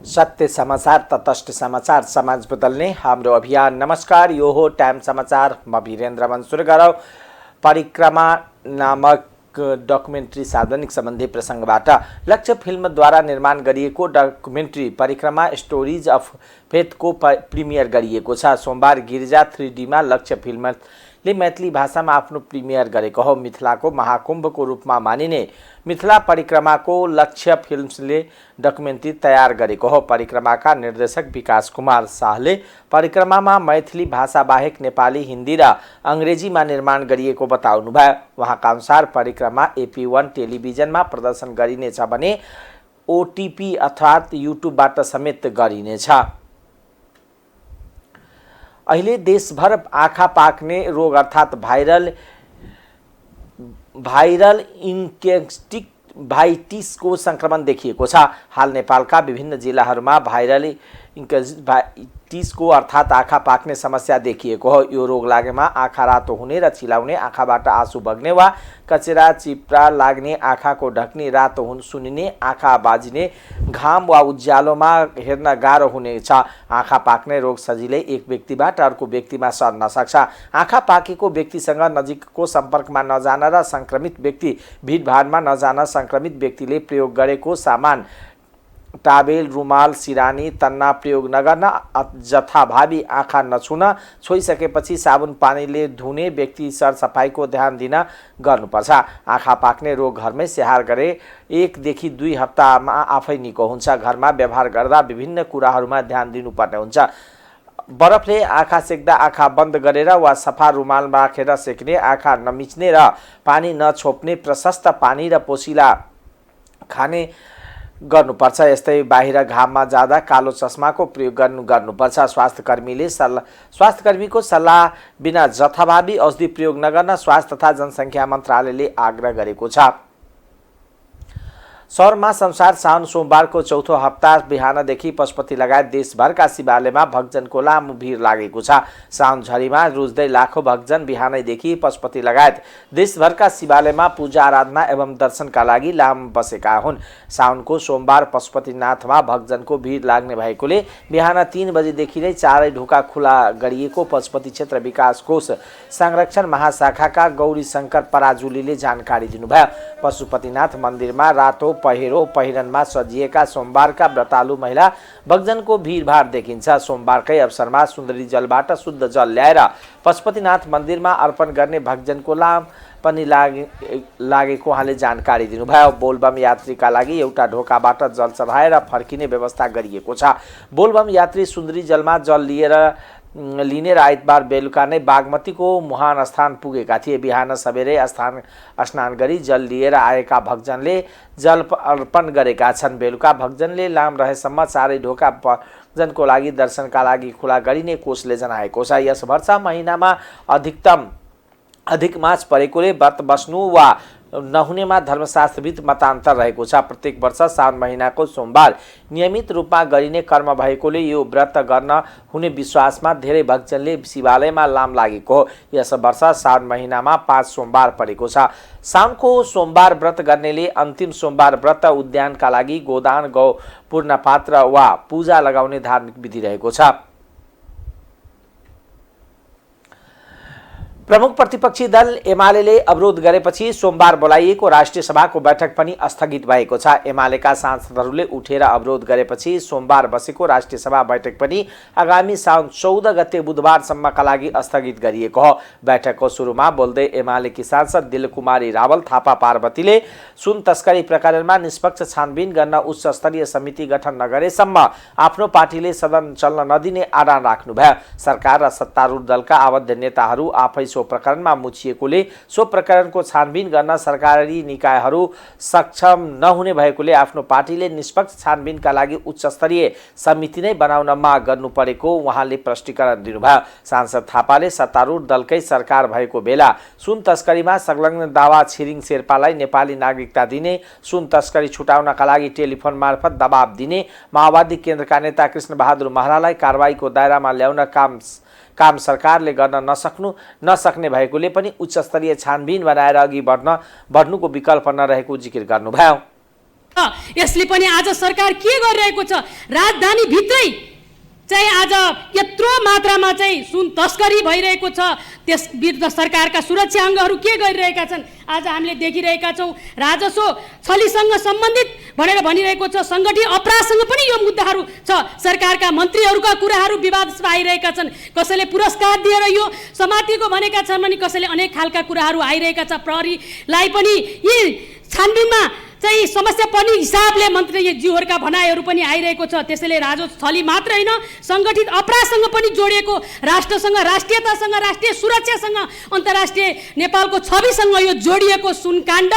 सत्य समाचार, तटस्थ समाचार, समाज बदल्ने हाम्रो अभियान। नमस्कार, यो हो टाइम समाचार। म वीरेन्द्र मनसुर गरौँ। परिक्रमा नामक डकुमेन्ट्री सार्वजनिक सम्बन्धी प्रसङ्गबाट लक्ष्य फिल्मद्वारा निर्माण गरिएको डकुमेन्ट्री परिक्रमा स्टोरिज अफ फेथको प्रिमियर गरिएको छ। सोमबार गिरिजा 3Dमा लक्ष्य फिल्मले मैथिली भाषामा आफ्नो प्रिमियर गरेको हो। मिथिलाको महाकुम्भको रूपमा मानिने मिथिला परिक्रमाको लक्ष्य फिल्म्सले डकुमेन्ट्री तयार गरेको हो। परिक्रमाका निर्देशक विकास कुमार शाहले परिक्रमामा मैथिली भाषा बाहेक नेपाली, हिन्दी र अङ्ग्रेजीमा निर्माण गरिएको बताउनुभयो। उहाँका अनुसार परिक्रमा AP1 टेलिभिजनमा प्रदर्शन गरिनेछ भने OTP अर्थात् युट्युबबाट समेत गरिनेछ। अहिले देशभर आँखा पाक्ने रोग अर्थात् भाइरल इन्केफेलाइटिसको संक्रमण देखिएको छ। हाल नेपालका विभिन्न जिल्लाहरूमा भाइरल इन्केफेलाइटिसको अर्थात् आँखा पाक्ने समस्या देखिएको हो। यो रोग लागेमा आँखा रातो हुने र चिलाउने, आँखाबाट आँसु बग्ने वा कचेरा चिप्रा लाग्ने, आँखाको ढकनी रातो सुनिने, आँखा बाजिने, घाम वा उज्यालोमा हेर्न गाह्रो हुनेछ। आँखा पाक्ने रोग सजिलै एक व्यक्तिबाट अर्को व्यक्तिमा सर्न सक्छ। आँखा पाकेको व्यक्तिसँग नजिकको सम्पर्कमा नजान र संक्रमित व्यक्ति भिडभाडमा नजान संक्रमित व्यक्तिले प्रयोग गरेको सामान टावेल, रुमाल, सिरानी, तन्ना प्रयोग नगर्न, जथाभावी आँखा नछुन, छोइसकेपछि साबुन पानीले धुने, व्यक्ति सरसफाइको ध्यान दिन गर्नुपर्छ। आँखा पाक्ने रोग घरमै स्याहार गरे 1 देखि 2 हप्तामा आफै निको हुन्छ। घरमा व्यवहार गर्दा विभिन्न कुराहरूमा ध्यान दिनुपर्ने हुन्छ। बरफले आँखा सेक्दा आँखा बन्द गरेर वा सफा रुमाल राखेर सेक्ने, आँखा नमिच्ने र पानी नछोप्ने, प्रशस्त पानी र पोसिला खाने गर्नुपर्छ। यस्तै बाहिर घाममा जाँदा कालो चस्माको प्रयोग गर्नुपर्छ। स्वास्थ्यकर्मीको सल्लाह बिना जथाभावी औषधि प्रयोग नगर्न स्वास्थ्य तथा जनसङ्ख्या मन्त्रालयले आग्रह गरेको छ। शहरमा संसार साउन सोमबारको चौथो हप्ता बिहानदेखि पशुपति लगायत देशभरका शिवालयमा भक्तजनको लामो भिड लागेको छ। साउन झरीमा रुच्दै लाखौं भक्तजन बिहानैदेखि पशुपति लगायत देशभरका शिवालयमा पूजा आराधना एवं दर्शनका लागि लाम बसेका हुन्। साउनको सोमबार पशुपतिनाथमा भक्तजनको भिड लाग्ने भएकोले बिहान 3 बजेदेखि नै चारै ढोका खुला गरिएको पशुपति क्षेत्र विकास कोष संरक्षण महाशाखाका गौरी शंकर पराजुलीले जानकारी दिनुभयो। पशुपतिनाथ मन्दिरमा रातो पहिरो पहिरनमा सजिएका सोमबारका व्रतालु महिला भक्तजनको भिडभाड देखिन्छ। सोमबारकै अवसरमा सुन्दरी जलबाट शुद्ध जल ल्याएर पशुपतिनाथ मन्दिरमा अर्पण गर्ने भक्तजनको लाम पनि लागेको उहाँले जानकारी दिनुभयो। बोलबम यात्रीका लागि एउटा ढोकाबाट जल चढाएर फर्किने व्यवस्था गरिएको छ। बोलबम यात्री सुन्दरी जलमा जल लिने र आइतबार बेलुका नै बागमतीको मुहान स्थान पुगेका थिए। बिहान सबेरै स्नान गरी जल लिएर आएका भक्तजनले जल अर्पण गरेका छन्। बेलुका भक्तजनले लाम रहेसम्म चारै ढोका भक्तजनको लागि दर्शनका लागि खुला गरिने कोषले जनाएको छ। यस वर्ष महिनामा अधिक मास परेकोले व्रत बस्नु वा नहुनेमा धर्मशास्त्रविद मतान्तर रहेको छ। प्रत्येक वर्ष साउन महिनाको सोमबार नियमित रूपमा गरिने कर्म भएकोले यो व्रत गर्न हुने विश्वासमा धेरै भक्तजनले शिवालयमा लाम लागेको हो। यस वर्ष साउन महिनामा 5 सोमबार परेको छ। साउनको सोमबार व्रत गर्नेले अन्तिम सोमबार व्रत उद्यानका लागि गोदान, गौ पूर्ण पात्र वा पूजा लगाउने धार्मिक विधि रहेको छ। प्रमुख प्रतिपक्षी दल एमालेले अवरोध गरेपछि सोमबार बोलाइएको राष्ट्रिय सभाको बैठक पनि स्थगित भएको छ। एमालेका सांसदहरूले उठेर अवरोध गरेपछि सोमबार बसेको राष्ट्रिय सभा बैठक पनि आगामी साउन 14 गते बुधबारसम्मका लागि स्थगित गरिएको हो। बैठकको सुरुमा बोल्दै एमालेकी सांसद दिलकुमारी रावल थापा पार्वतीले सुन तस्करी प्रकरणमा निष्पक्ष छानबिन गर्न उच्च स्तरीय समिति गठन नगरेसम्म आफ्नो पार्टीले सदन चल्न नदिने आह्वान राख्नुभयो। सरकार र सत्तारूढ दलका आबद्ध नेताहरू आफै सो प्रकरणमा मुछिएकोले सो प्रकरणको छानबिन गर्न सरकारी निकायहरू सक्षम नहुने भएकोले आफ्नो पार्टीले निष्पक्ष छानबिनका लागि उच्च स्तरीय समिति नै बनाउन माग गर्नु परेको उहाँले प्रष्टीकरण दिनुभयो। सांसद थापाले सत्तारूढ दलकै सरकार भएको बेला सुन तस्करीमा संलग्न दावा छिरिङ शेर्पालाई नेपाली नागरिकता दिने, सुन तस्करी छुटाउनका लागि टेलिफोन मार्फत दबाब दिने, माओवादी केन्द्रका नेता कृष्णबहादुर महरालाई कारबाहीको दायरामा ल्याउन काम सरकारले गर्न नसक्ने भएकोले पनि उच्च स्तरीय छानबिन बनाएर अघि बढ्नुको विकल्प नरहेको जिकिर गर्नुभयो। यसले पनि आज सरकार के गरिरहेको छ, राजधानी भित्रै चाहिँ आज यत्रो मात्रामा चाहिँ सुन तस्करी भइरहेको छ, त्यस विरुद्ध सरकारका सुरक्षा अङ्गहरू के गरिरहेका छन् आज हामीले देखिरहेका छौँ। राजस्व छलीसँग सम्बन्धित भनेर भनिरहेको छ, सङ्गठित अपराधसँग पनि यो मुद्दाहरू छ। सरकारका मन्त्रीहरूका कुराहरू विवादास्पद आइरहेका छन्, कसैले पुरस्कार दिएर यो समातिको भनेका छन् भने कसैले अनेक खालका कुराहरू आइरहेका छ। प्रहरीलाई पनि यी छानबिनमा चाहिँ समस्या पर्ने हिसाबले मन्त्रीज्यूहरूका भनाइहरू पनि आइरहेको छ। त्यसैले राजस्व छली मात्र होइन, सङ्गठित अपराधसँग पनि जोडिएको, राष्ट्रसँग, राष्ट्रियतासँग, राष्ट्रिय सुरक्षासँग, अन्तर्राष्ट्रिय नेपालको छविसँग यो जोडिएको सुनकाण्ड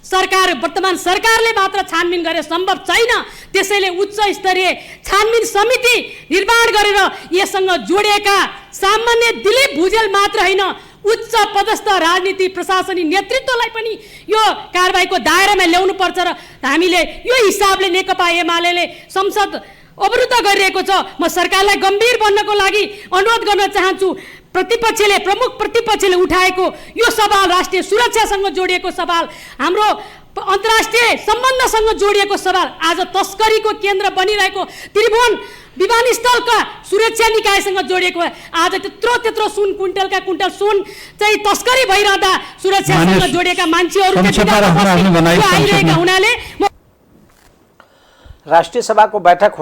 सरकार, वर्तमान सरकारले मात्र छानबिन गरेर सम्भव छैन। त्यसैले उच्च स्तरीय छानबिन समिति निर्माण गरेर यससँग जोडिएका सामान्य दिलीप भुजेल मात्र होइन, उच्च पदस्थ राजनीति प्रशासनिक नेतृत्वलाई पनि यो कारबाहीको दायरामा ल्याउनु पर्छ र हामीले यो हिसाबले नेकपा एमाले संसद अवरुद्ध गरिरहेको छ। म सरकारलाई गम्भीर बन्नको लागि अनुरोध गर्न चाहन्छु। प्रतिपक्षले, प्रमुख प्रतिपक्षले उठाएको यो सवाल राष्ट्रिय सुरक्षासँग जोडिएको सवाल, हाम्रो अन्तर्राष्ट्रिय सम्बन्धसँग जोडिएको सवाल, आज तस्करीको केन्द्र बनिरहेको त्रिभुवन विमानस्थलका सुरक्षा निकायसँग जोडिएको, आज त्यत्रो सुन कुइन्टलका कुइन्टल सुन चाहिँ तस्करी भइरहँदा सुरक्षासँग जोडिएका मान्छेहरू आइरहेका हुनाले राष्ट्रिय सभाको बैठक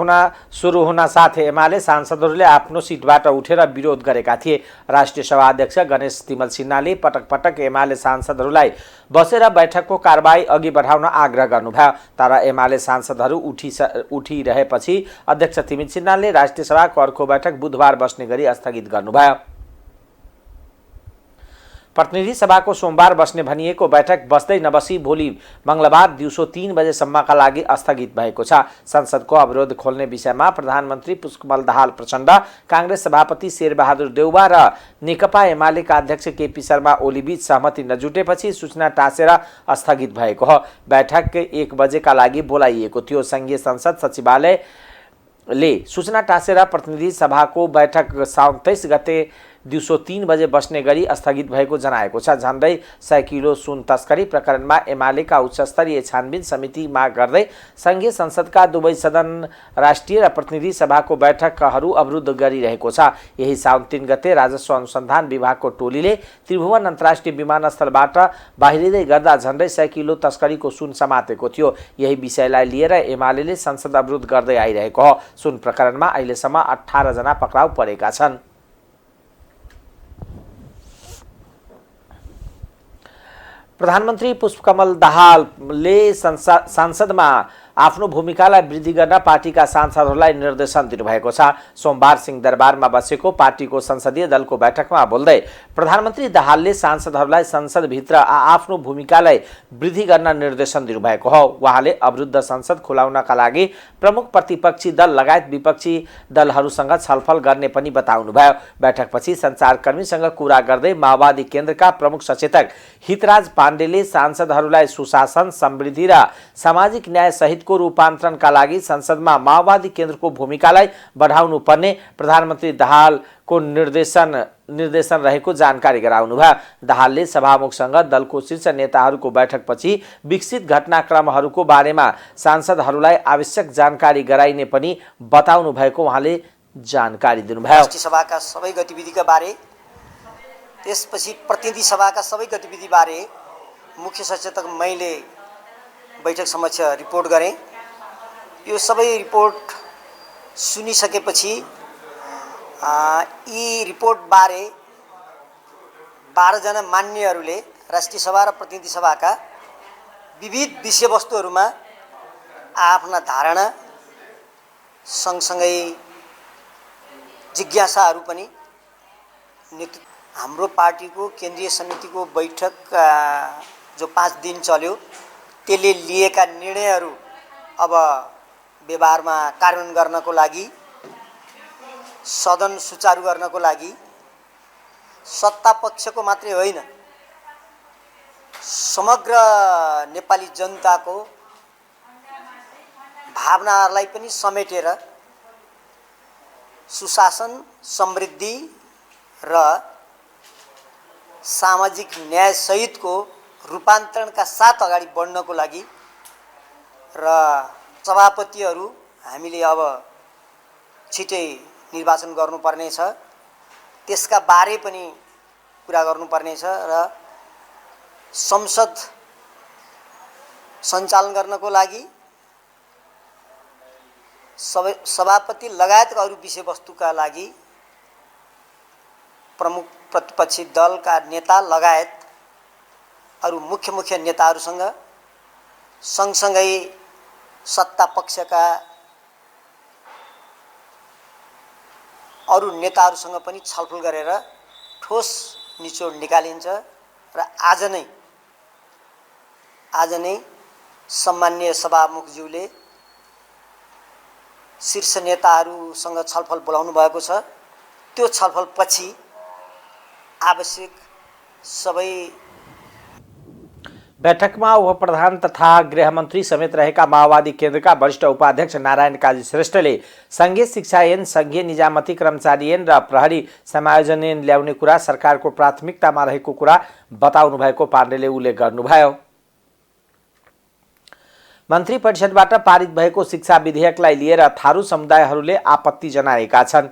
सुरु हुन साथै एमाले सांसदहरूले आफ्नो सिटबाट उठेर विरोध गरेका थिए। राष्ट्रिय सभा अध्यक्ष गणेश तिमल सिन्हाले पटक पटक एमाले सांसदहरूलाई बसेर बैठकको कारबाही अघि बढाउन आग्रह गर्नुभयो, तर एमाले सांसदहरू उठिरहेपछि अध्यक्ष तिमल सिन्हाले राष्ट्रिय सभाको अर्को बैठक बुधबार बस्ने गरी स्थगित गर्नुभयो। प्रतिनिधि सभाको सोमबार बस्ने भनिएको बैठक बस्दै नबसी भोलि मंगलबार दिउँसो 3 बजेसम्मका लागि स्थगित भएको छ। संसदको अवरोध खोल्ने विषयमा प्रधानमन्त्री पुष्पकमल दाहाल प्रचण्ड, कांग्रेस सभापति शेरबहादुर देउवा र नेकपा एमालेका अध्यक्ष केपी शर्मा ओली बीच सहमति नजुटेपछि सूचना टाँसेर स्थगित भएको हो। बैठक 1 बजेका लागि बोलाइएको थियो। संघीय संसद सचिवालयले सूचना टाँसेर प्रतिनिधि सभाको बैठक साउन 23 गते दिउँसो 3 बजे बस्ने गरी स्थगित भएको जनाएको छ। झन्डै 100 किलो सुन तस्करी प्रकरणमा एमालेका उच्चस्तरीय छानबिन समिति माग गर्दै संघीय संसदका दुवै सदन राष्ट्रिय र प्रतिनिधि सभाको बैठकहरू अवरुद्ध गरिरहेको छ। यही साउन 3 गते राजस्व अनुसन्धान विभागको टोलीले त्रिभुवन अन्तर्राष्ट्रिय विमानस्थलबाट बाहिरिँदै गर्दा झन्डै 100 किलो तस्करीको सुन समातेको थियो। यही विषयलाई लिएर एमालेले संसद अवरुद्ध गर्दै आइरहेको हो। सुन प्रकरणमा अहिलेसम्म 18 जना पक्राउ परेका छन्। प्रधानमन्त्री पुष्पकमल दाहालले संसदमा आफ्नो भूमिकालाई वृद्धि गर्न पार्टीका सांसदहरूलाई निर्देशन दिनुभएको छ। सोमबार सिंहदरबारमा बसेको पार्टीको संसदीय दलको बैठकमा बोल्दै प्रधानमन्त्री दाहालले सांसदहरूलाई संसदभित्र आफ्नो भूमिकालाई वृद्धि गर्न निर्देशन दिनुभएको हो। उहाँले अवरुद्ध संसद खुलाउनका लागि प्रमुख प्रतिपक्षी दल लगायत विपक्षी दलहरूसँग छलफल गर्ने पनि बताउनुभयो। बैठकपछि सञ्चारकर्मीसँग कुरा गर्दै माओवादी केन्द्रका प्रमुख सचेतक हितराज पाण्डेले सांसदहरूलाई सुशासन, समृद्धि र सामाजिक न्याय सहित को रूपान्तरणका लागि संसदमा माओवादी केन्द्रको भूमिकालाई बढाउनु पर्ने प्रधानमन्त्री दाहालको निर्देशन रहेको जानकारी गराउनुभयो। दाहालले सभामुखसँग दलको शीर्ष नेताहरूको बैठकपछि विकसित घटनाक्रमहरूको बारेमा सांसदहरूलाई आवश्यक जानकारी गराइने पनि बताउनु भएको उहाँले जानकारी दिनुभयो। राष्ट्रिय सभाका सबै गतिविधिका बारे, त्यसपछि प्रतिनिधि सभाका सबै गतिविधि बारे मुख्य सचेतक मैले बैठक समक्ष रिपोर्ट गरेँ। यो सबै रिपोर्ट सुनिसकेपछि यी रिपोर्ट बारे 12 जना मान्यहरूले राष्ट्रिय सभा र प्रतिनिधि सभाका विविध विषयवस्तुहरूमा आफ्ना धारणा सँगसँगै जिज्ञासाहरू पनि हाम्रो पार्टीको केन्द्रीय समितिको बैठक जो 5 दिन चल्यो त्यसले लिएका निर्णयहरू अब व्यवहारमा कार्यान्वयन गर्नको लागि, सदन सुचारू गर्नको लागि सत्ता पक्षको मात्रै होइन समग्र नेपाली जनताको भावनाहरूलाई पनि समेटेर सुशासन, समृद्धि र सामाजिक न्याय सहितको रूपान्तरणका साथ अगाडि बढ्नको लागि र सभापतिहरू हामीले अब छिटै निर्वाचन गर्नुपर्नेछ, त्यसका बारे पनि कुरा गर्नुपर्नेछ र संसद सञ्चालन गर्नको लागि सभापति लगायतका अरू विषयवस्तुका लागि प्रमुख प्रतिपक्षी दलका नेता लगायत अरू मुख्य नेताहरूसँग सँगसँगै सत्ता पक्षका अरू नेताहरूसँग पनि छलफल गरेर ठोस निचोड निकालिन्छ र आज नै सम्माननीय सभामुखज्यूले शीर्ष नेताहरूसँग छलफल बोलाउनु भएको छ। त्यो छलफलपछि आवश्यक सबै बैठकमा उपप्रधान तथा गृहमन्त्री समेत रहेका माओवादी केन्द्रका वरिष्ठ उपाध्यक्ष नारायण काजी श्रेष्ठले संघीय शिक्षा ऐन, संघीय निजामती कर्मचारी ऐन र प्रहरी समायोजन ऐन ल्याउने कुरा सरकारको प्राथमिकतामा रहेको कुरा बताउनु भएको पाण्डेले उल्लेख गर्नुभयो। मन्त्री परिषदबाट पारित भएको शिक्षा विधेयकलाई लिएर थारू समुदायहरूले आपत्ति जनाएका छन्।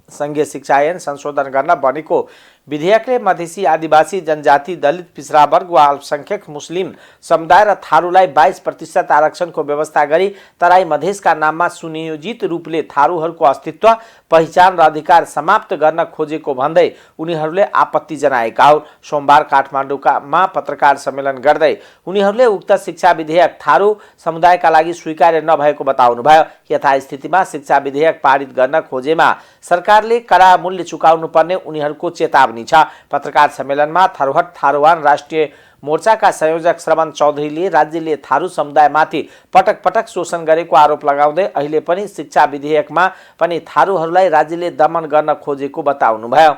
संघीय शिक्षा ऐन संशोधन गर्न बनेको विधेयकले मधेसी, आदिवासी, जनजाति, दलित, पिछड़ा वर्ग वा अल्पसंख्यक मुस्लिम समुदाय र थारूलाई 22% आरक्षणको व्यवस्था गरी तराई मधेसका नाममा सुनियोजित रूपले थारूहरूको अस्तित्व, पहिचान र अधिकार समाप्त गर्न खोजेको भन्दै उनीहरूले आपत्ति जनाएका हुन्। सोमबार काठमाडौँमा पत्रकार सम्मेलन गर्दै उनीहरूले उक्त शिक्षा विधेयक थारू समुदायका लागि स्वीकार्य नभएको बताउनुभयो। यथास्थितिमा शिक्षा विधेयक पारित गर्न खोजेमा सरकारले कडा मूल्य चुकाउनुपर्ने उनीहरूको चेतावनी छ। पत्रकार सम्मेलनमा थरुहट थारूवान राष्ट्रिय मोर्चाका संयोजक श्रवण चौधरीले राज्यले थारू समुदायमाथि पटक पटक शोषण गरेको आरोप लगाउँदै अहिले पनि शिक्षा विधेयकमा पनि थारूहरूलाई राज्यले दमन गर्न खोजेको बताउनुभयो।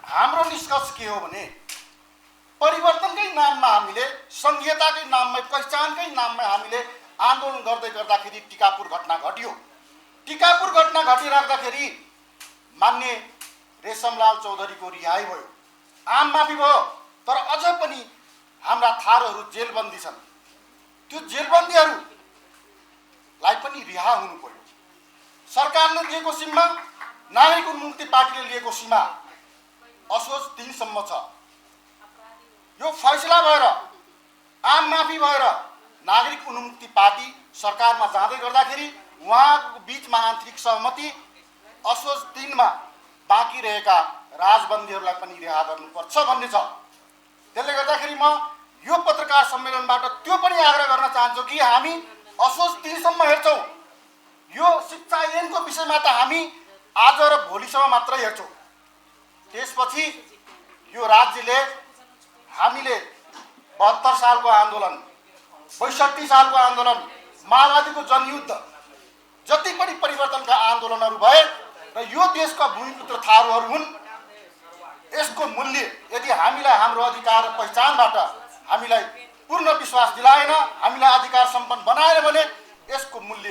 हाम्रो निष्कर्ष के हो भने परिवर्तनकै नाममा हामीले, संघीयताकै नाममा, पहिचानकै नाममा हामीले आन्दोलन गर्दाखेरि टिकापुर घटना घट्यो। टिकापुर घटना घटिराख्दाखेरि मान्य रेशमलाल चौधरीको रिहाई भयो, आम माफी भयो, तर अझ पनि हाम्रा थारूहरू जेलबन्दी छन्। त्यो जेलबन्दीहरूलाई पनि रिहा हुनु पर्यो। सरकारले दिएको सीमा, नागरिक उन्मुक्ति पार्टीले लिएको सीमा असोज 3 सम्म छ। यो फैसला भएर, आम माफी भएर नागरिक उन्मुक्ति पार्टी सरकारमा जाँदै गर्दाखेरि उहाँको बीचमा आन्तरिक सहमति असोज 3 मा बाँकी रहेका राजबन्दीहरूलाई पनि रिहा गर्नुपर्छ भन्ने छ। त्यसले गर्दाखेरि म यो पत्रकार सम्मेलनबाट त्यो पनि आग्रह गर्न चाहन्छु कि हामी असोज 3 सम्म हेर्छौँ। यो शिक्षा ऐनको विषयमा त हामी आज र भोलिसम्म मात्र हेर्छौँ। त्यसपछि यो राज्यले हामीले 72 सालको आन्दोलन, 62 सालको आन्दोलन, माओवादीको जनयुद्ध, जति पनि परिवर्तनका आन्दोलनहरू भए र यो देशका भूमिपुत्र थारूहरू हुन्। यसको मूल्य यदि हामीलाई हाम्रो अधिकार र पहिचानबाट हामीलाई पूर्ण विश्वास दिलाएन, हामीलाई अधिकार सम्पन्न बनाएन भने यसको मूल्य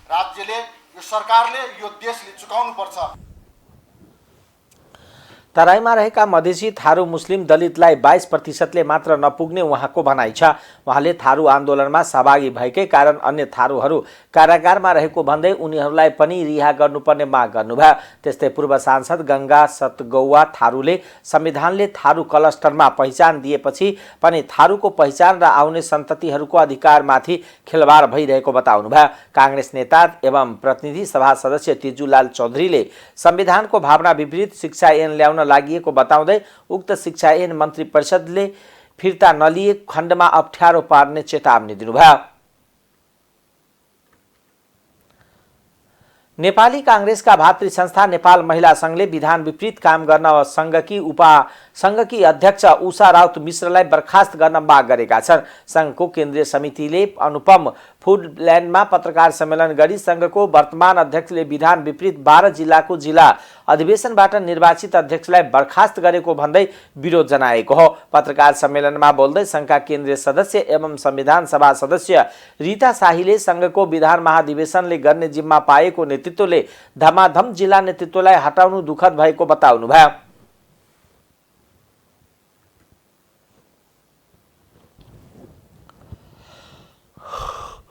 राज्यले, यो सरकारले, यो देशले चुकाउनुपर्छ। तराईमा रहेका मधेसी, थारू, मुस्लिम, दलितलाई 22%ले मात्र नपुग्ने उहाँको भनाइ छ। उहाँले थारू आन्दोलनमा सहभागी भएकै कारण अन्य थारूहरू कारागारमा रहेको भन्दै उनीहरूलाई पनि रिहा गर्नुपर्ने माग गर्नुभयो। त्यस्तै पूर्व सांसद गंगा सतगौवा थारूले संविधानले थारू क्लस्टरमा पहिचान दिएपछि पनि थारूको पहिचान र आउने सन्ततिहरूको अधिकारमाथि खेलवाड भइरहेको बताउनुभयो। कांग्रेस नेता एवं प्रतिनिधि सभा सदस्य तेजुलाल चौधरीले संविधानको भावना विपरीत शिक्षा ऐन ल्याउन लागिएको बताउँदै उक्त शिक्षा ऐन मन्त्री परिषदले फिर्ता नलिए खण्डमा अप्ठ्यारो पार्ने चेतावनी दिनुभयो। नेपाली कांग्रेसका भातृ संस्था नेपाल महिला संघले विधान विपरीत काम गर्न संघकी अध्यक्ष उषा राउत मिश्रलाई बर्खास्त गर्न माग गरेका छन्। संघको केन्द्रीय समितिले अनुपम फुडल्यान्डमा पत्रकार सम्मेलन गरी संघको वर्तमान अध्यक्षले विधान विपरीत 12 जिल्लाको जिल्ला अधिवेशनबाट निर्वाचित अध्यक्षलाई बर्खास्त गरेको भन्दै विरोध जनाएको हो। पत्रकार सम्मेलनमा बोल्दै संघका केन्द्रीय सदस्य एवं संविधान सभा सदस्य रीता शाहीले संघको विधान महाधिवेशनले गर्ने जिम्मा पाएको नेतृत्वले धमाधम जिल्ला नेतृत्वलाई हटाउनु दुःखद भएको बताउनुभयो।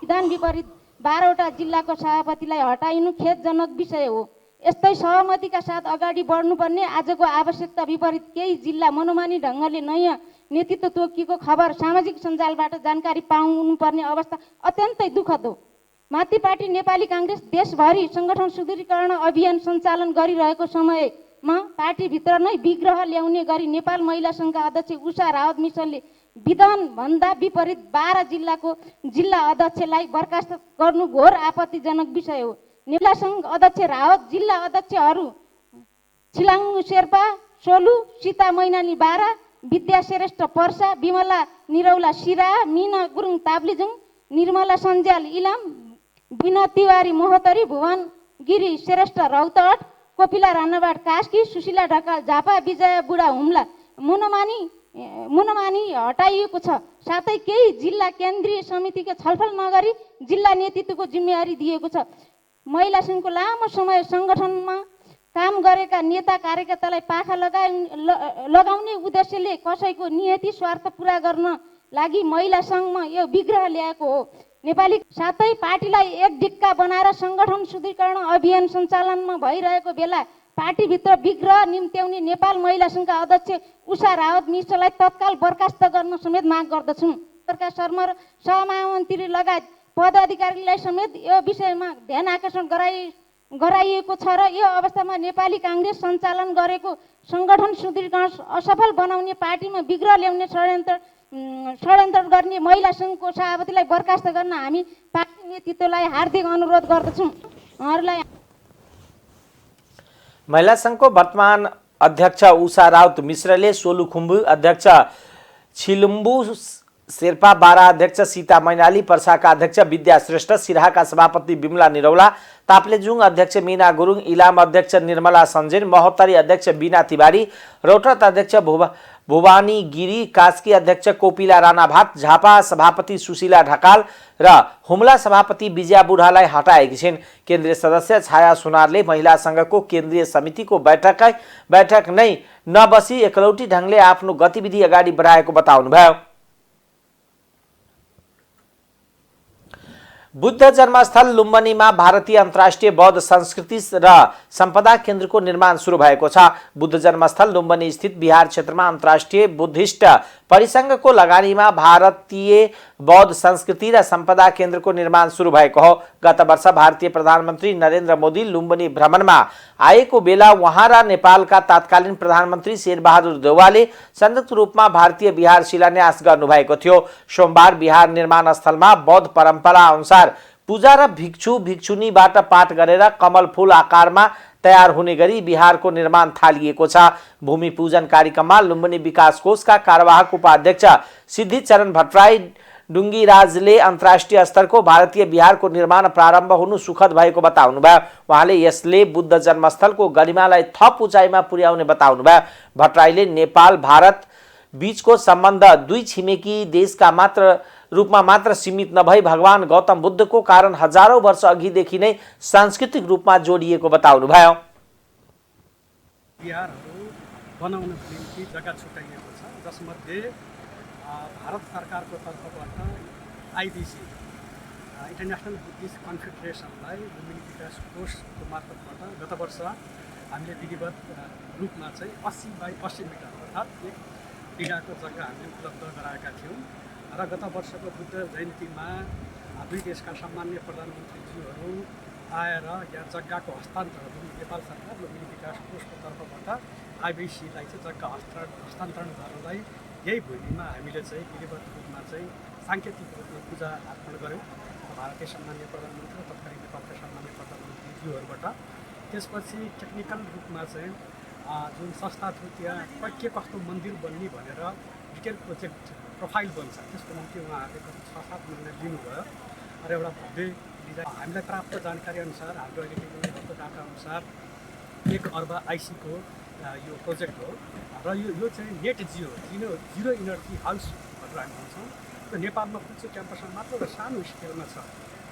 विधान विपरीत 12वटा जिल्लाको सभापतिलाई हटाइनु खेदजनक विषय हो। यस्तै सहमतिका साथ अगाडि बढ्नुपर्ने आजको आवश्यकता विपरीत केही जिल्ला मनोमानी ढङ्गले नयाँ नेतृत्व तोकिएको खबर सामाजिक सञ्जालबाट जानकारी पाउनुपर्ने अवस्था अत्यन्तै दुःखद हो। माथि पार्टी नेपाली काङ्ग्रेस देशभरि सङ्गठन सुदृढीकरण अभियान सञ्चालन गरिरहेको समयमा पार्टीभित्र नै विग्रह ल्याउने गरी नेपाल महिला सङ्घका अध्यक्ष उषा रावत मिसलले विधानभन्दा विपरीत 12 जिल्लाको जिल्ला अध्यक्षलाई बर्खास्त गर्नु घोर आपत्तिजनक विषय हो। महिला सङ्घ अध्यक्ष रावत, जिल्ला अध्यक्षहरू छिलाङ्गु शेर्पा सोलु, सीता मैनाली बारा, विद्या श्रेष्ठ पर्सा, विमला निरौला सिरा, मिना गुरुङ ताप्लेजुङ, निर्मला सञ्जाल इलाम, बिना तिवारी मोहतरी, भुवन गिरी श्रेष्ठ रौतहट, कोपिला राणाबाट कास्की, सुशीला ढकाल झापा, विजय बुढा हुम्ला मुनमानी हटाइएको छ। साथै केही जिल्ला केन्द्रीय समितिको छलफल नगरी जिल्ला नेतृत्वको जिम्मेवारी दिएको छ। महिला सङ्घको लामो समय सङ्गठनमा काम गरेका नेता कार्यकर्तालाई पाखा लगाउने उद्देश्यले कसैको नियति स्वार्थ पुरा गर्न लागि महिला सङ्घमा यो विग्रह ल्याएको हो। नेपाली साथै पार्टीलाई एक ढिक्का बनाएर सङ्गठन सुदृढीकरण अभियान सञ्चालनमा भइरहेको बेला पार्टीभित्र विग्रह निम्त्याउने नेपाल महिला सङ्घका अध्यक्ष उषा रावत मिश्रलाई तत्काल बर्खास्त गर्न समेत माग गर्दछौँ। सरकार शर्मा र सहमन्त्री लगायत पदाधिकारीलाई समेत यो विषयमा ध्यान आकर्षण गराइएको छ र यो अवस्थामा नेपाली काङ्ग्रेस सञ्चालन गरेको सङ्गठन सुदृढीकरण असफल बनाउने पार्टीमा विग्रह ल्याउने षड्यन्त्र गर्ने महिला सङ्घको सभापतिलाई बर्खास्त गर्न हामी पार्टी नेतृत्वलाई हार्दिक अनुरोध गर्दछौँ। उहाँहरूलाई महिला सङ्घको वर्तमान अध्यक्ष उषा राउत मिश्रले सोलुखुम्बु अध्यक्ष छिलुम्बु शेर्पा, बारा अध्यक्ष सीता मैनाली, पर्साका अध्यक्ष विद्या श्रेष्ठ, सिराहाका सभापति विमला निरौला, ताप्लेजुङ अध्यक्ष मीना गुरुङ, इलाम अध्यक्ष निर्मला सञ्जेन, महोत्तरी अध्यक्ष बिना तिवारी, रौतहट अध्यक्ष भुवानी गिरी, कास्की अध्यक्ष कोपिला राणाभाट, झापा सभापति सुशीला ढकाल र हुम्ला सभापति विजया बुढालाई हटाएकी छिन्। केन्द्रीय सदस्य छाया सुनारले महिला सङ्घको केन्द्रीय समितिको बैठक नै नबसी एकलौटी ढङ्गले आफ्नो गतिविधि अगाडि बढाएको बताउनुभयो। बुद्ध जन्मस्थल लुम्बिनीमा भारतीय अन्तर्राष्ट्रिय बौद्ध संस्कृति र सम्पदा केन्द्रको निर्माण सुरु भएको छ। बुद्ध जन्मस्थल लुम्बिनी स्थित बिहार क्षेत्रमा अन्तर्राष्ट्रिय बुद्धिस्ट परिसङ्घको लगानीमा भारतीय बौद्ध संस्कृति र सम्पदा केन्द्रको निर्माण सुरु भएको हो। गत वर्ष भारतीय प्रधानमन्त्री नरेन्द्र मोदी लुम्बिनी भ्रमणमा आएको बेला उहाँ र नेपालका तत्कालीन प्रधानमन्त्री शेरबहादुर देउवाले संयुक्त रूपमा भारतीय बिहार शिलान्यास गर्नुभएको थियो। सोमबार बिहार निर्माण स्थलमा बौद्ध परम्परा अनुसार पूजा र भिक्षु भिक्षुनीबाट पाठ गरेर कमल फूल आकारमा तयार हुने गरी बिहारको निर्माण थालिएको छ। भूमि पूजन कार्यक्रममा लुम्बिनी विकास कोषका कार्यवाहक उपाध्यक्ष सिद्धिचरण भट्टराई डुङ्गीराजले अन्तर्राष्ट्रिय स्तरको भारतीय बिहारको निर्माण प्रारम्भ हुनु सुखद भएको बताउनुभयो। उहाँले यसले बुद्ध जन्मस्थलको गरिमालाई थप उचाइमा पुर्याउने बताउनुभयो। भट्टराईले नेपाल भारत बीचको सम्बन्ध दुई छिमेकी देशका रूपमा मात्र सीमित नभई भगवान गौतम बुद्धको कारण हजारौं वर्ष अघिदेखि नै सांस्कृतिक रूपमा जोडिएको बताउनुभयो। बिहारहरू बनाउनको निम्ति जग्गा छुट्याइएको छ, जसमध्ये भारत सरकारको तर्फबाट आइबिसी इन्टरनेसनल बुद्धिस्ट कन्फेडरेसनलाई लुम्बिनी विकास कोषको मार्फतबाट गत वर्ष हामीले विधिवत रूपमा चाहिँ 80 बाई 80 मिटर अर्थात् एक बिघाको जग्गा हामीले उपलब्ध गराएका थियौँ र गत वर्षको बुद्ध जयन्तीमा दुई देशका सम्मान्य प्रधानमन्त्रीज्यूहरू आएर यहाँ जग्गाको हस्तान्तरण नेपाल सरकार लुम्बिनी विकास कोषको तर्फबाट आइबिसीलाई चाहिँ जग्गा हस्तान्तरण गर्नलाई यही भूमिमा हामीले चाहिँ विधिवत रूपमा चाहिँ साङ्केतिक रूपमा पूजा अर्पण गऱ्यौँ भारतीय सम्मान्य प्रधानमन्त्री र तत्कालीन नेपालका सम्मान्य प्रधानमन्त्रीज्यूहरूबाट। त्यसपछि टेक्निकल रूपमा चाहिँ जुन संस्था थियो त्यहाँ के कस्तो मन्दिर बन्ने भनेर डिटेल प्रोजेक्ट प्रोफाइल बन्छ, त्यसको निम्ति उहाँहरूले 6-7 महिना लिनुभयो र एउटा भव्य डिजाइन हामीलाई प्राप्त जानकारी अनुसार हाम्रो अहिले टेक्नोलोजीको डाटा अनुसार 1 अर्ब आइसीको यो प्रोजेक्ट हो र यो चाहिँ नेट जिरो इनर्जी हाउस भनेर हामी भन्छौँ। त्यो नेपालमा कुन चाहिँ क्याम्पसमा मात्र एउटा सानो स्केलमा छ।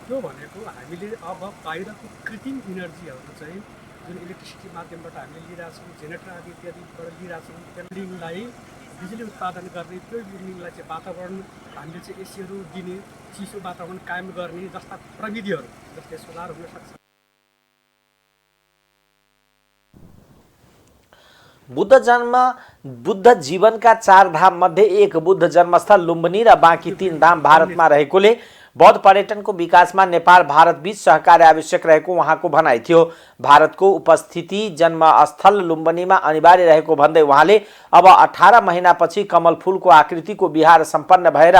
त्यो भनेको हामीले अब बाहिरको कृत्रिम इनर्जीहरू चाहिँ जुन इलेक्ट्रिसिटी माध्यमबाट हामीले लिइरहेछौँ, जेनेरेटर आदि इत्यादिबाट लिइरहेछौँ, बिल्डिङलाई बिजुली उत्पादन गर्ने त्यो युनिटलाई चाहिँ वातावरण हामीले चाहिँ एसीहरू दिने चिसो वातावरण कायम गर्ने जस्ता प्रविधिहरू जस्तै सोलर हुन सक्छ। बुद्ध जीवनका 4 धाम मध्ये एक बुद्ध जन्मस्थल लुम्बिनी र बाँकी 3 धाम भारतमा रहेकोले बौद्ध पर्यटनको विकासमा नेपाल भारत बीच सहकार्य आवश्यक रहेको उहाँको भनाइ थियो। भारतको उपस्थिति जन्मस्थल लुम्बिनीमा अनिवार्य रहेको भन्दै उहाँले अब 18 महिनापछि कमल फूलको आकृतिको विहार सम्पन्न भएर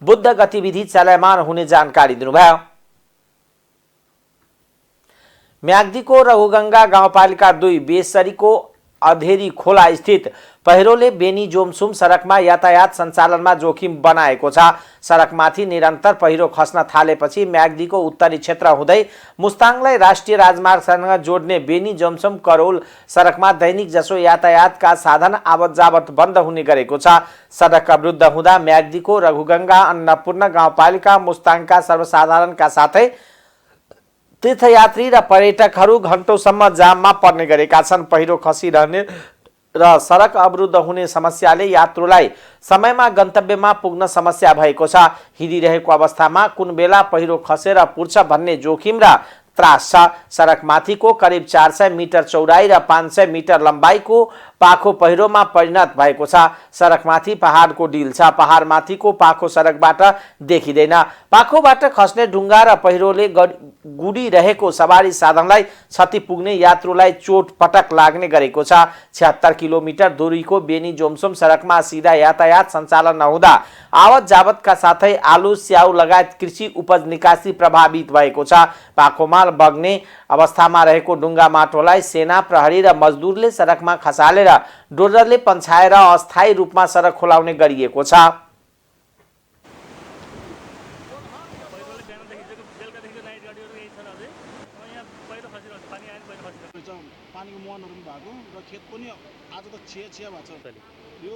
बुद्ध गतिविधि चलायमान हुने जानकारी दिनुभयो। म्याग्दीको रघुगंगा गाउँपालिका 2 बेसरीको अधेरी खोला स्थित पहिरोले बेनी जोमसुम सडकमा यातायात सञ्चालनमा जोखिम बनाएको छ। सडकमाथि निरन्तर पहिरो खस्न थालेपछि म्याग्दीको उत्तरी क्षेत्र हुँदै मुस्ताङलाई राष्ट्रिय राजमार्गसँग जोड्ने बेनी जोमसुम करोल सडकमा दैनिक जसो यातायातका साधन आवत जावत बन्द हुने गरेको छ। सडक अवरुद्ध हुँदा म्याग्दीको रघुगंगा अन्नपूर्ण गाउँपालिका मुस्ताङका सर्वसाधारणका साथै तीर्थयात्री र पर्यटकहरू घण्टौसम्म जाममा पर्ने गरेका छन्। पहिरो खसिरहने र सडक अवरुद्ध हुने समस्याले यात्रुलाई समयमा गन्तव्यमा पुग्न समस्या भएको छ। हिँडिरहेको अवस्थामा कुन बेला पहिरो खसेर पुर्छ भन्ने जोखिम र त्रास छ। सडकमाथिको करिब 400 मिटर चौडाइ र 500 मिटर लम्बाइको पाखो पहिरोमा परिणत भएको छ। सडकमाथि पहाडको डिल छ। पहाडमाथिको पाखो सडकबाट देखिँदैन। पाखोबाट खस्ने ढुङ्गा र पहिरोले गुडिरहेको सवारी साधनलाई क्षति पुग्ने, यात्रुलाई चोट पटक लाग्ने गरेको छ। 76 किलोमिटर दूरीको बेनी जोमसुम सडकमा सिधा यातायात सञ्चालन नहुँदा आवत जावतका साथै आलु स्याउ लगायत कृषि उपज निकासी प्रभावित भएको छ। पाखोमा बग्ने अवस्थामा रहेको ढुङ्गा माटोलाई सेना, प्रहरी र मजदुरले सडकमा खसालेर डोजरले पन्छाएर अस्थायी रूपमा सडक खोलाउने गरिएको छ। पानीको मुहानहरू पनि भएको र खेत पनि आज त छिया भएको छ। यो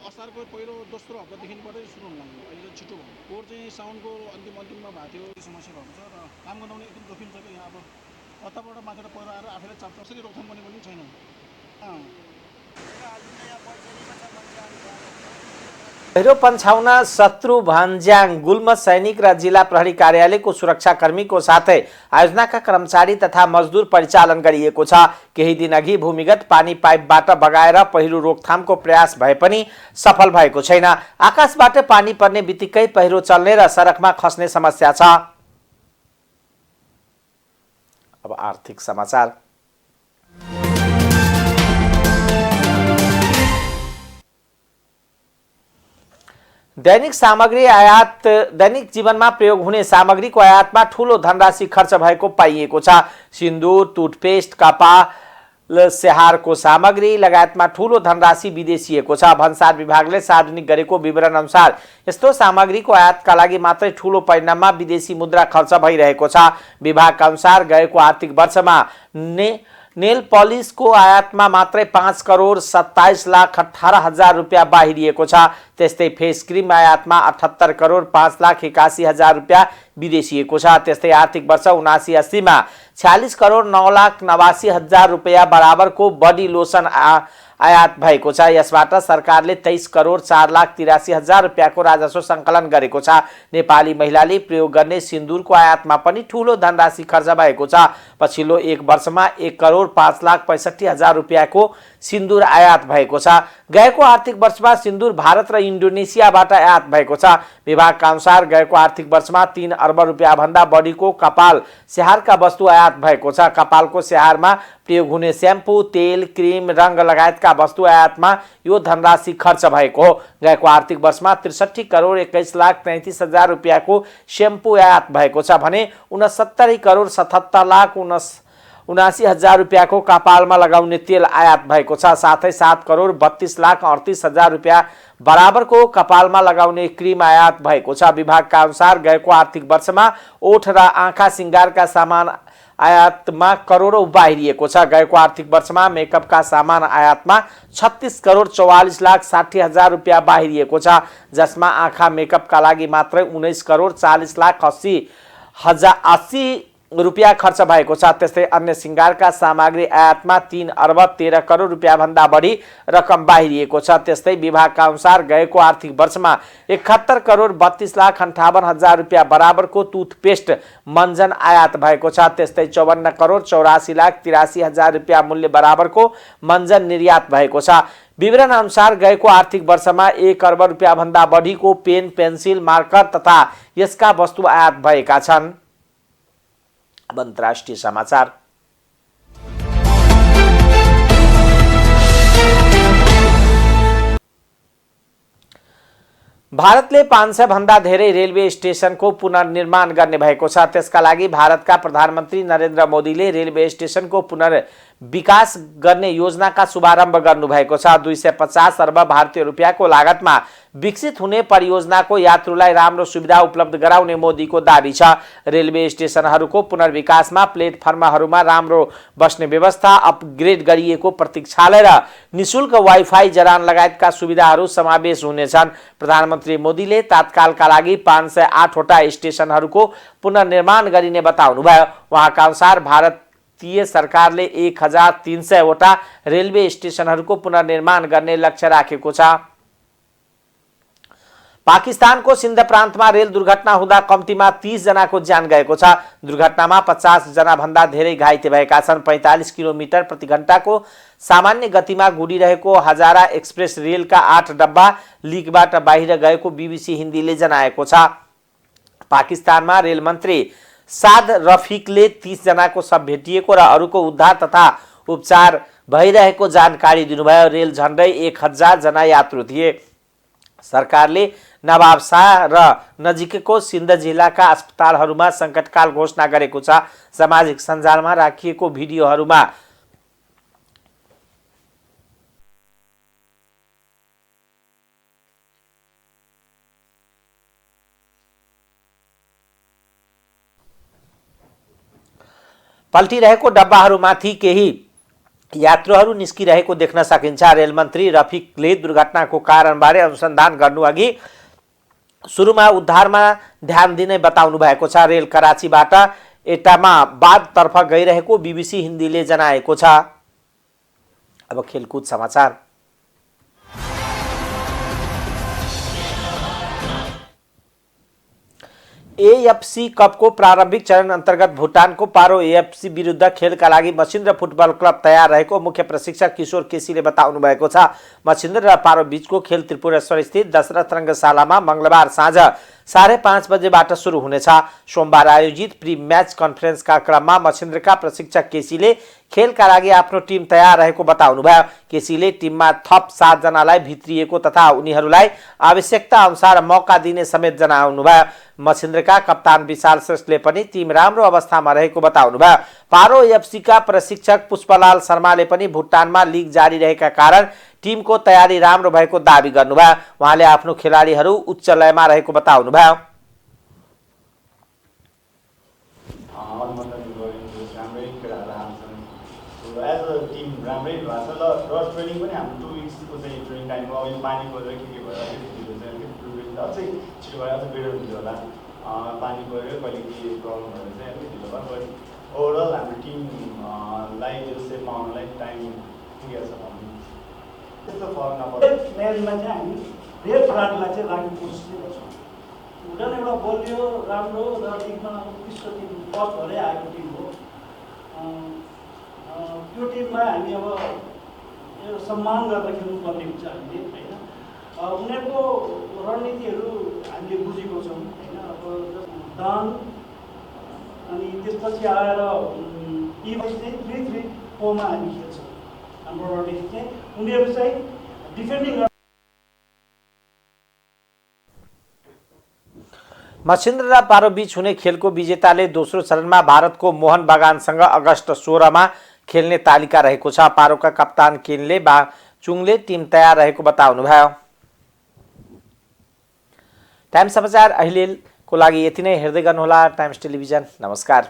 असारको पहिलो दोस्रो हप्तादेखिबाटै सुरु हुन लाग्यो। अहिले छिटो भयो। पोहोर चाहिँ साउनको अन्तिममा भएको थियो। समस्या भएको छ र काम गर्नु एकदम जोखिम छ कि यहाँ अब कताबाट माथेर पहिरो आएर आफैले चाप्छ। कसरी रोकथाम गर्ने पनि छैन। पहिरो पन्छाउन शत्रु भन्ज्याङ गुल्म सैनिक र जिल्ला प्रहरी कार्यालयको सुरक्षाकर्मीको साथै आयोजनाका कर्मचारी तथा मजदुर परिचालन गरिएको छ। केही दिन अघि भूमिगत पानी पाइपबाट बगाएर पहिरो रोकथामको प्रयास भए पनि सफल भएको छैन। आकाशबाट पानी पर्ने बित्तिकै पहिरो चल्ने र सडकमा खस्ने समस्या छ। अब आर्थिक समाचार। दैनिक जीवनमा प्रयोग हुने सामग्रीको आयातमा ठूलो धनराशि खर्च भएको पाइएको छ। सिन्दुर, टुथपेस्ट, कपाल स्याहारको सामग्री लगायतमा ठूलो धनराशि विदेशिएको छ। भन्सार विभागले सार्वजनिक गरेको विवरण अनुसार यस्तो सामग्रीको आयातका लागि मात्रै ठूलो परिमाणमा विदेशी मुद्रा खर्च भइरहेको छ। विभागका अनुसार गएको आर्थिक वर्षमा नेल पलिसको आयातमा मात्रै 5 करोड 27 लाख 18 हजार रुपियाँ बाहिरिएको छ। त्यस्तै फेस क्रिम आयातमा 78 करोड 5 लाख 81 हजार रुपियाँ विदेशिएको छ। त्यस्तै आर्थिक वर्ष 79-80 मा 46 करोड 9 लाख 89 हजार रुपियाँ बराबरको बडी लोसन आयात भएको छ। यसबाट सरकारले 23 करोड 4 लाख 83 हजार रुपियाँको राजस्व सङ्कलन गरेको छ। नेपाली महिलाले प्रयोग गर्ने सिन्दुरको आयातमा पनि ठूलो धनराशि खर्च भएको छ। पछिल्लो एक वर्षमा 1 करोड 5 लाख 65 हजार रुपियाँको सिन्दुर आयात भएको छ। गएको आर्थिक वर्षमा सिन्दुर भारत र इन्डोनेसियाबाट आयात भएको छ। विभागका अनुसार गएको आर्थिक वर्षमा 3 अर्ब रुपियाँ भन्दा बढीको कपाल स्याहारका वस्तु आयात भएको छ। कपालको स्याहारमा प्रयोग हुने स्याम्पू, तेल, क्रिम, रंग लगायतका वस्तु आयातमा यो धनराशि खर्च भएको हो। गएको आर्थिक वर्षमा 63 करोड 21 लाख 33 हजार रुपियाँको स्याम्पू आयात भएको छ भने 69 करोड 77 लाख 79 हजार रुपियाँको कपालमा लगाउने तेल आयात भएको छ। साथै 7 करोड 32 लाख 38 हजार रुपियाँ बराबरको कपालमा लगाउने क्रिम आयात भएको छ। विभागका अनुसार गएको आर्थिक वर्षमा ओठ र आँखा सिंगारका सामान आयातमा करोडौं बाहिरिएको छ। गएको आर्थिक वर्षमा मेकअपका सामान आयातमा 36 करोड 44 लाख 60 हजार रुपियाँ बाहिरिएको छ। जसमा आँखा मेकअपका लागि मात्रै 19 करोड 40 लाख 80 रुपियाँ खर्च भएको छ। त्यस्तै अन्य सिंगारका सामग्री आयातमा 3 अर्ब 13 करोड रुपियाँ भन्दा बढी रकम बाहिरिएको छ। त्यस्तै विभागका अनुसार गएको आर्थिक वर्षमा 71 करोड 32,58,000 रुपियाँ बराबरको टुथपेस्ट मञ्जन आयात भएको छ। त्यस्तै 54 करोड 84,83,000 रुपियाँ मूल्य बराबरको मञ्जन निर्यात भएको छ। विवरण अनुसार गएको आर्थिक वर्षमा 1 अर्ब रुपियाँ भन्दा बढीको पेन, पेन्सिल, मार्कर तथा यसका वस्तु आयात भएका छन्। अन्तर्राष्ट्रिय समाचार। भारतले 500 भन्दा धेरै रेलवे स्टेशनको पुनर्निर्माण गर्ने भएको छ। त्यसका लागि भारतका प्रधानमन्त्री नरेन्द्र मोदीले रेलवे स्टेशनको पुनर्विकास गर्ने योजनाका शुभारम्भ गर्नुभएको छ। 250 अर्ब भारतीय रुपियाँको लागतमा विकसित हुने परियोजनाको यात्रुलाई राम्रो सुविधा उपलब्ध गराउने मोदीको दाबी छ। रेलवे स्टेशनहरूको पुनर्विकासमा प्लेटफर्महरूमा राम्रो बस्ने व्यवस्था, अपग्रेड गरिएको प्रतीक्षालय र निशुल्क वाइफाई जरान लगायतका सुविधाहरू समावेश हुनेछन्। प्रधानमन्त्री मोदीले तत्कालका लागि 508 वटा स्टेशनहरूको पुनर्निर्माण गरिने बताउनुभयो। उहाँका अनुसार भारतीय सरकारले 1300 वटा रेलवे स्टेशनहरूको पुनर्निर्माण गर्ने लक्ष्य राखेको छ। पाकिस्तानको सिन्ध प्रान्तमा रेल दुर्घटना हुँदा कम्तीमा 30 जनाको ज्यान गएको छ। दुर्घटनामा 50 जना भन्दा धेरै घाइते भएका छन्। 45 किलोमिटर प्रति घण्टाको सामान्य गतिमा गुडिरहेको हजारा एक्सप्रेस रेलका 8 डब्बा लिकबाट बाहिर गएको बीबीसी हिन्दीले जनाएको छ। पाकिस्तानमा रेल मन्त्री साद रफिकले 30 जनाको शव भेटिएको र अरूको उद्धार तथा उपचार भइरहेको जानकारी दिनुभयो। रेल झन्डै 1000 जना यात्रु थिए। सरकारले नवाबशाह र नजिकैको सिन्ध जिल्लाका अस्पतालहरूमा सङ्कटकाल घोषणा गरेको छ। सामाजिक सञ्जालमा राखिएको भिडियोहरूमा पल्टिरहेको डब्बाहरूमाथि केही यात्रुहरू निस्किरहेको देख्न सकिन्छ। रेल मन्त्री रफिकले दुर्घटनाको कारणबारे अनुसन्धान गर्नुअघि सुरुमा उद्धारमा ध्यान दिने बताउनु भएको छ। रेल कराचीबाट एटामाबादतर्फ गइरहेको बीबीसी हिन्दीले जनाएको छ। अब खेलकुद समाचार। एएफसी कपको प्रारम्भिक चरण अन्तर्गत भुटानको पारो एएफसी विरुद्ध खेलका लागि मछिन्द्र फुटबल क्लब तयार रहेको मुख्य प्रशिक्षक किशोर केसीले बताउनु भएको छ। मछिन्द्र र पारो बीचको खेल त्रिपुरेश्वर स्थित दशरथ रङ्गशालामा मंगलबार साँझ 5:30 बजेबाट सुरु हुनेछ। सोमबार आयोजित प्री म्याच कन्फरेन्सका क्रममा मछिन्द्रका प्रशिक्षक केसीले खेलका लागि आफ्नो टिम तयार रहेको बताउनुभयो। केसीले टिममा थप 7 जनालाई भित्रिएको तथा उनीहरूलाई आवश्यकता अनुसार मौका दिने समेत जनाउनुभयो। मछिन्द्रका कप्तान विशाल श्रेष्ठले पनि टिम राम्रो अवस्थामा रहेको बताउनुभयो। पारो एफसीका प्रशिक्षक पुष्पलाल शर्माले पनि भुटानमा लिग जारी रहेका कारण टिमको तयारी राम्रो भएको दाबी गर्नुभयो। उहाँले आफ्नो खेलाडीहरू उच्च लयमा रहेको बताउनुभयो। पानी गयो कहिले के प्रब्लमहरू चाहिँ अलिक ढिलो भयो बट ओभरअल हाम्रो टिमलाई त्यो सेपमा आउनलाई टाइम पुगेको छ भन्नु त्यस्तो फरक नपर्छ। म्याचमा चाहिँ हामी रेड फ्ल्यागलाई चाहिँ राख्ने कोसिस गर्छौँ। भुटान एउटा बलियो राम्रो र लिगमा उत्कृष्ट टिम फर्स्ट भएरै आएको टिम हो। त्यो टिममा हामी अब एउटा सम्मान गरेर खेल्नुपर्ने हुन्छ हामीले होइन। उनीहरूको रणनीतिहरू हामीले बुझेको छौँ होइन। अब दान अनि त्यसपछि आएर यीपछि चाहिँ 3-3-4 मा हामी खेल्छौँ। हाम्रो रणनीति चाहिँ उनीहरू चाहिँ डिफेन्डिङ। मछिन्द्र र पारो बीच हुने खेलको विजेताले दोस्रो चरणमा भारतको मोहन बगानसँग अगस्त 16 मा खेल्ने तालिका रहेको छ। पारोका कप्तान केनले बाचुङले टिम तयार रहेको बताउनुभयो। टाइम्स समाचार अहिलेको लागि यति नै। हेर्दै गर्नुहोला टाइम्स टेलिभिजन। नमस्कार।